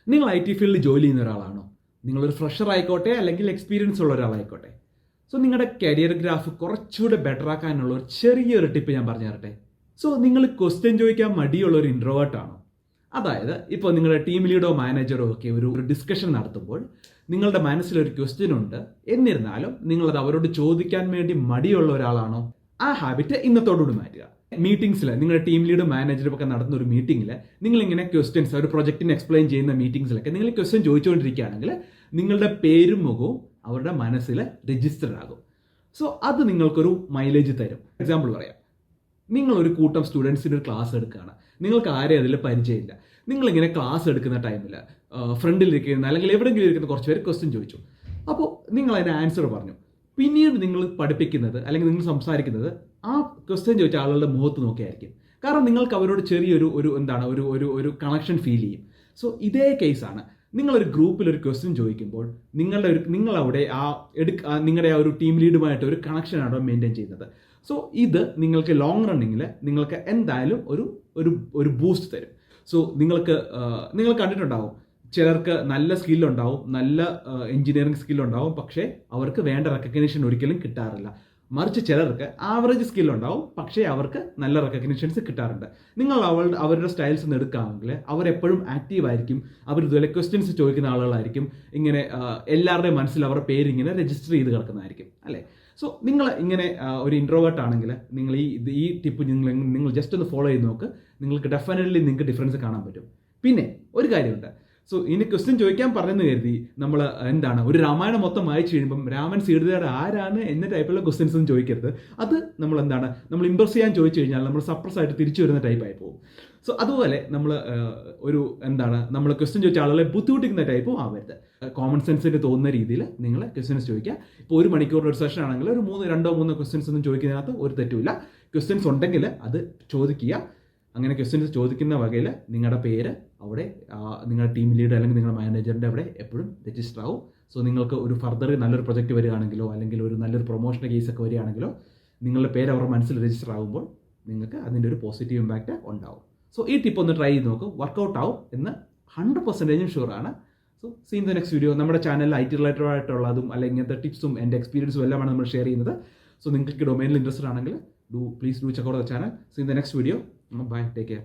നിങ്ങൾ IT ഫീൽഡിൽ ജോലി ചെയ്യുന്ന ഒരാളാണോ? നിങ്ങളൊരു ഫ്രഷർ ആയിക്കോട്ടെ അല്ലെങ്കിൽ എക്സ്പീരിയൻസ് ഉള്ള ഒരാളായിക്കോട്ടെ. സോ നിങ്ങളുടെ കരിയർ ഗ്രാഫ് കുറച്ചുകൂടെ ബെറ്റർ ആക്കാനുള്ള ഒരു ചെറിയൊരു ടിപ്പ് ഞാൻ പറഞ്ഞു തരട്ടെ. സോ നിങ്ങൾ ക്വസ്റ്റ്യൻ ചോദിക്കാൻ മടിയുള്ള ഒരു ഇൻട്രോവേർട്ട് ആണോ? അതായത് ഇപ്പോൾ നിങ്ങളുടെ ടീം ലീഡോ മാനേജറോ ഒക്കെ ഒരു ഡിസ്കഷൻ നടത്തുമ്പോൾ നിങ്ങളുടെ മനസ്സിലൊരു ക്വസ്റ്റ്യൻ ഉണ്ട്, എന്നിരുന്നാലും നിങ്ങളത് അവരോട് ചോദിക്കാൻ വേണ്ടി മടിയുള്ള ഒരാളാണോ? ആ ഹാബിറ്റ് ഇന്നത്തോടുകൂടി മാറ്റുക. മീറ്റിംഗ്സിൽ നിങ്ങളുടെ ടീം ലീഡും മാനേജറും ഒക്കെ നടത്തുന്ന ഒരു മീറ്റിംഗിൽ നിങ്ങളിങ്ങനെ ക്വസ്റ്റ്യൻസ് ഒരു പ്രൊജക്റ്റിന് എക്സ്പ്ലെയിൻ ചെയ്യുന്ന മീറ്റിംഗ്സിലൊക്കെ നിങ്ങൾ ക്വസ്റ്റ്യൻ ചോദിച്ചുകൊണ്ടിരിക്കുകയാണെങ്കിൽ നിങ്ങളുടെ പേരും മുഖവും അവരുടെ മനസ്സിൽ രജിസ്റ്റർ ആകും. സോ അത് നിങ്ങൾക്കൊരു മൈലേജ് തരും. എക്സാമ്പിൾ പറയാം, നിങ്ങളൊരു കൂട്ടം സ്റ്റുഡൻസിന് ഒരു ക്ലാസ് എടുക്കുകയാണ്. നിങ്ങൾക്ക് ആരെയും അതിൽ പരിചയമില്ല. നിങ്ങളിങ്ങനെ ക്ലാസ് എടുക്കുന്ന ടൈമിൽ ഫ്രണ്ടിലിരിക്കുന്ന അല്ലെങ്കിൽ എവിടെയെങ്കിലും ഇരിക്കുന്ന കുറച്ച് പേര് ക്വസ്റ്റ്യൻ ചോദിച്ചു. അപ്പോൾ നിങ്ങൾ അതിന് ആൻസർ പറഞ്ഞു. പിന്നീട് നിങ്ങൾ പഠിപ്പിക്കുന്നത് അല്ലെങ്കിൽ നിങ്ങൾ സംസാരിക്കുന്നത് ആ ക്വസ്റ്റ്യൻ ചോദിച്ച ആളുകളുടെ മുഖത്ത് നോക്കിയായിരിക്കും. കാരണം നിങ്ങൾക്ക് അവരോട് ചെറിയൊരു ഒരു കണക്ഷൻ ഫീൽ ചെയ്യും. സോ ഇതേ കേസാണ്, നിങ്ങളൊരു ഗ്രൂപ്പിൽ ഒരു ക്വസ്റ്റ്യൻ ചോദിക്കുമ്പോൾ നിങ്ങളവിടെ നിങ്ങളുടെ ആ ഒരു ടീം ലീഡുമായിട്ട് ഒരു കണക്ഷനാണ് മെയിൻറ്റെയിൻ ചെയ്യുന്നത്. സോ ഇത് നിങ്ങൾക്ക് ലോങ് റണ്ണിങ്ങിൽ നിങ്ങൾക്ക് എന്തായാലും ഒരു ബൂസ്റ്റ് തരും. സോ നിങ്ങൾ കണ്ടിട്ടുണ്ടാവും, ചിലർക്ക് നല്ല സ്കില്ലുണ്ടാവും, നല്ല എഞ്ചിനീയറിംഗ് സ്കില്ലുണ്ടാവും, പക്ഷേ അവർക്ക് വേണ്ട റെക്കഗ്നീഷൻ ഒരിക്കലും കിട്ടാറില്ല. മറിച്ച് ചിലർക്ക് ആവറേജ് സ്കില്ലുണ്ടാവും, പക്ഷേ അവർക്ക് നല്ല റെക്കഗ്നീഷൻസ് കിട്ടാറുണ്ട്. നിങ്ങൾ അവരുടെ സ്റ്റൈൽസ് ഒന്ന് എടുക്കുകയാണെങ്കിൽ അവരെപ്പോഴും ആക്റ്റീവ് ആയിരിക്കും. അവർ ഇതുപോലെ ക്വസ്റ്റ്യൻസ് ചോദിക്കുന്ന ആളുകളായിരിക്കും. ഇങ്ങനെ എല്ലാവരുടെയും മനസ്സിൽ അവരുടെ പേരിങ്ങനെ രജിസ്റ്റർ ചെയ്ത് കിടക്കുന്നതായിരിക്കും, അല്ലേ? സോ നിങ്ങൾ ഇങ്ങനെ ഒരു ഇൻട്രോവേർട്ട് ആണെങ്കിൽ നിങ്ങൾ ഈ ടിപ്പ് നിങ്ങൾ ജസ്റ്റ് ഒന്ന് ഫോളോ ചെയ്ത് നോക്ക്. നിങ്ങൾക്ക് നിങ്ങൾക്ക് ഡിഫറൻസ് കാണാൻ പറ്റും. പിന്നെ ഒരു കാര്യമുണ്ട്. സോ ഇനി ക്വസ്റ്റ്യൻ ചോദിക്കാൻ പറഞ്ഞെന്ന് കരുതി നമ്മൾ ഒരു രാമായണം മൊത്തം വായിച്ചു കഴിയുമ്പം രാമൻ സീതയുടെ ആരാണ് എന്ന ടൈപ്പുള്ള ക്വസ്റ്റ്യൻസ് ഒന്നും ചോദിക്കരുത്. അത് നമ്മൾ ഇംപ്രസ് ചെയ്യാൻ ചോദിച്ചു കഴിഞ്ഞാൽ നമ്മൾ സപ്രസ് ആയിട്ട് തിരിച്ചു വരുന്ന ടൈപ്പായി പോകും. സോ അതുപോലെ നമ്മൾ ക്വസ്റ്റ്യൻ ചോദിച്ച ആളുകളെ ബുദ്ധിമുട്ടിക്കുന്ന ടൈപ്പും ആവരുത്. കോമൺ സെൻസിന് തോന്നുന്ന രീതിയിൽ നിങ്ങൾ ക്വസ്റ്റ്യൻസ് ചോദിക്കുക. ഇപ്പോൾ 1 മണിക്കൂറിൻ്റെ ഒരു സെഷൻ ആണെങ്കിൽ ഒരു 2-3 ക്വസ്റ്റ്യൻസ് ഒന്നും ചോദിക്കുന്നതിനകത്ത് ഒരു തെറ്റുമില്ല. ക്വസ്റ്റ്യൻസ് ഉണ്ടെങ്കിൽ അത് ചോദിക്കുക. അങ്ങനെ ക്വസ്റ്റ്യൻസ് ചോദിക്കുന്ന വകയിൽ നിങ്ങളുടെ പേര് അവിടെ നിങ്ങളുടെ ടീം ലീഡർ അല്ലെങ്കിൽ നിങ്ങളുടെ മാനേജറിൻ്റെ അവിടെ എപ്പോഴും രജിസ്റ്റർ ആവും. സോ നിങ്ങൾക്ക് ഒരു ഫർദർ നല്ലൊരു പ്രൊജക്റ്റ് വരികയാണെങ്കിലോ അല്ലെങ്കിൽ ഒരു നല്ലൊരു പ്രൊമോഷൻ കേസൊക്കെ വരികയാണെങ്കിലോ നിങ്ങളുടെ പേര് അവരുടെ മനസ്സിൽ രജിസ്റ്റർ ആകുമ്പോൾ നിങ്ങൾക്ക് അതിൻ്റെ ഒരു പോസിറ്റീവ് ഇമ്പാക്റ്റ് ഉണ്ടാവും. സോ ഈ ടിപ്പ് ഒന്ന് ട്രൈ ചെയ്ത് നോക്കും, വർക്കൗട്ട് ആവും എന്ന് 100% ഷുവറാണ്. So see in the next video. നമ്മുടെ ചാനലിൽ IT റിലേറ്റഡ് ആയിട്ടുള്ളതും അല്ലെങ്കിൽ ഇങ്ങനത്തെ ടിപ്സും എൻ്റെ എക്സ്പീരിയൻസും എല്ലാമാണ് നമ്മൾ ഷെയർ ചെയ്യുന്നത്. സോ നിങ്ങൾക്ക് ഡൊമൈനിൽ ഇൻട്രസ്റ്റഡ് ആണെങ്കിൽ please do check out the channel. See you in the next video. Bye. Take care.